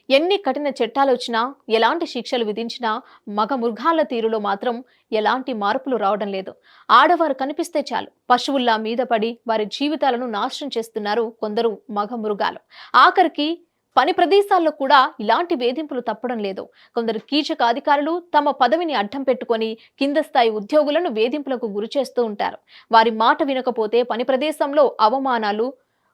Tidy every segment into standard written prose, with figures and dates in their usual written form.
ఎన్ని కఠిన చట్టాలొచ్చినా, ఎలాంటి శిక్షలు విధించినా మగ మృగాల తీరులో మాత్రం ఎలాంటి మార్పులు రావడం లేదు. ఆడవారు కనిపిస్తే చాలు పశువుల్లా మీద పడి వారి జీవితాలను నాశనం చేస్తున్నారు కొందరు మగ మృగాలు. ఆఖరికి పని ప్రదేశాల్లో కూడా ఇలాంటి వేధింపులు తప్పడం లేదు. కొందరు కీచక అధికారులు తమ పదవిని అడ్డం పెట్టుకొని కింద స్థాయి ఉద్యోగులను వేధింపులకు గురి చేస్తూ ఉంటారు. వారి మాట వినకపోతే పని ప్రదేశంలో అవమానాలు,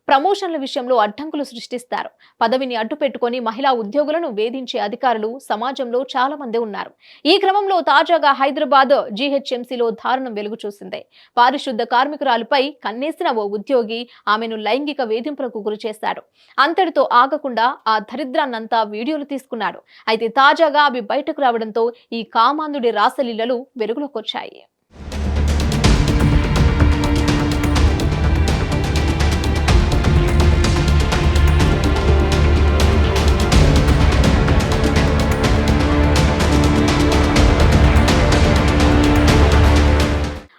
ప్రమోషన్ల విషయంలో అడ్డంకులు సృష్టిస్తారు. పదవిని అడ్డు పెట్టుకొని మహిళా ఉద్యోగులను వేధించే అధికారులు సమాజంలో చాలా మంది ఉన్నారు. ఈ క్రమంలో తాజాగా హైదరాబాద్ జీహెచ్ఎంసీలో దారుణం వెలుగు చూసింది. పారిశుద్ధ కార్మికురాలిపై కన్నేసిన ఓ ఉద్యోగి ఆమెను లైంగిక వేధింపులకు గురి చేశాడు. అంతటితో ఆగకుండా ఆ దరిద్రాన్నంతా వీడియోలు తీసుకున్నాడు. అయితే తాజాగా అవి బయటకు రావడంతో ఈ కామాంధుడి రాసలీలలు వెలుగులోకొచ్చాయి.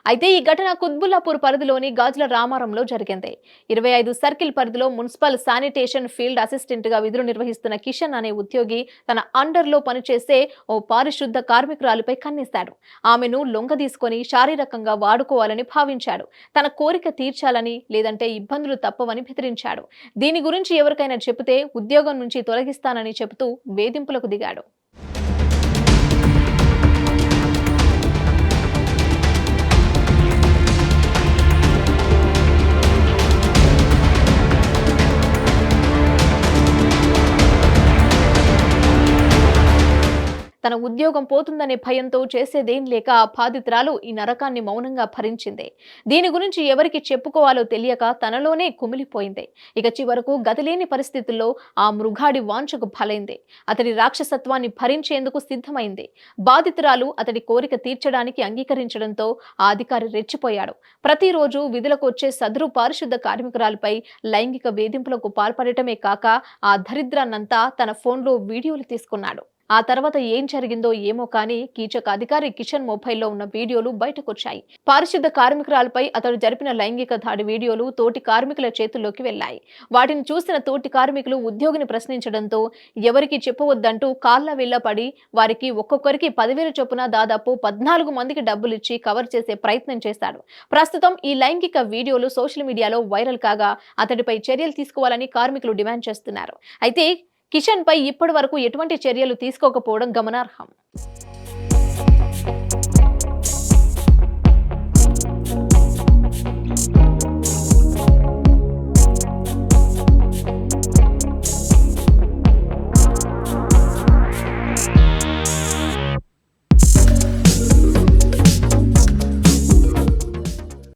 అయితే ఈ ఘటన కుత్బుల్లాపూర్ పరిధిలోని గాజుల రామారంలో జరిగింది. 25 సర్కిల్ పరిధిలో మున్సిపల్ శానిటేషన్ ఫీల్డ్ అసిస్టెంట్ గా విధులు నిర్వహిస్తున్న కిషన్ అనే ఉద్యోగి తన అండర్ లో పనిచేసే ఓ పారిశుద్ధ కార్మికురాలిపై కన్నేశాడు. ఆమెను లొంగదీసుకొని శారీరకంగా వాడుకోవాలని భావించాడు. తన కోరిక తీర్చాలని, లేదంటే ఇబ్బందులు తప్పవని బెదిరించాడు. దీని గురించి ఎవరికైనా చెబితే ఉద్యోగం నుంచి తొలగిస్తానని చెబుతూ వేధింపులకు దిగాడు. తన ఉద్యోగం పోతుందనే భయంతో చేసేదేం లేక బాధితురాలు ఈ నరకాన్ని మౌనంగా భరించింది. దీని గురించి ఎవరికి చెప్పుకోవాలో తెలియక తనలోనే కుమిలిపోయింది. ఇక చివరకు గతిలేని పరిస్థితుల్లో ఆ మృగాడి వాంఛకు బలైంది. అతడి రాక్షసత్వాన్ని భరించేందుకు సిద్ధమైంది. బాధితురాలు అతడి కోరిక తీర్చడానికి అంగీకరించడంతో ఆ అధికారి రెచ్చిపోయాడు. ప్రతిరోజు విధులకు వచ్చే సదరు పారిశుద్ధ కార్మికురాలపై లైంగిక వేధింపులకు పాల్పడటమే కాక ఆ దరిద్రాన్నంతా తన ఫోన్లో వీడియోలు తీసుకున్నాడు. ఆ తర్వాత ఏం జరిగిందో ఏమో కానీ కీచక అధికారి కిషన్ మొబైల్లో ఉన్న వీడియోలు బయటకొచ్చాయి. పారిశుద్ధ కార్మికురాలపై అతడు జరిపిన లైంగిక దాడి వీడియోలు తోటి కార్మికుల చేతుల్లోకి వెళ్లాయి. వాటిని చూసిన తోటి కార్మికులు ఉద్యోగిని ప్రశ్నించడంతో ఎవరికి చెప్పవద్దంటూ కాళ్ల వేళ్ల పడి వారికి ఒక్కొక్కరికి 10,000 చొప్పున దాదాపు 14 మందికి డబ్బులిచ్చి కవర్ చేసే ప్రయత్నం చేశాడు. ప్రస్తుతం ఈ లైంగిక వీడియోలు సోషల్ మీడియాలో వైరల్ కాగా అతడిపై చర్యలు తీసుకోవాలని కార్మికులు డిమాండ్ చేస్తున్నారు. అయితే కిషన్ పై ఇప్పటి వరకు ఎటువంటి చర్యలు తీసుకోకపోవడం గమనార్హం.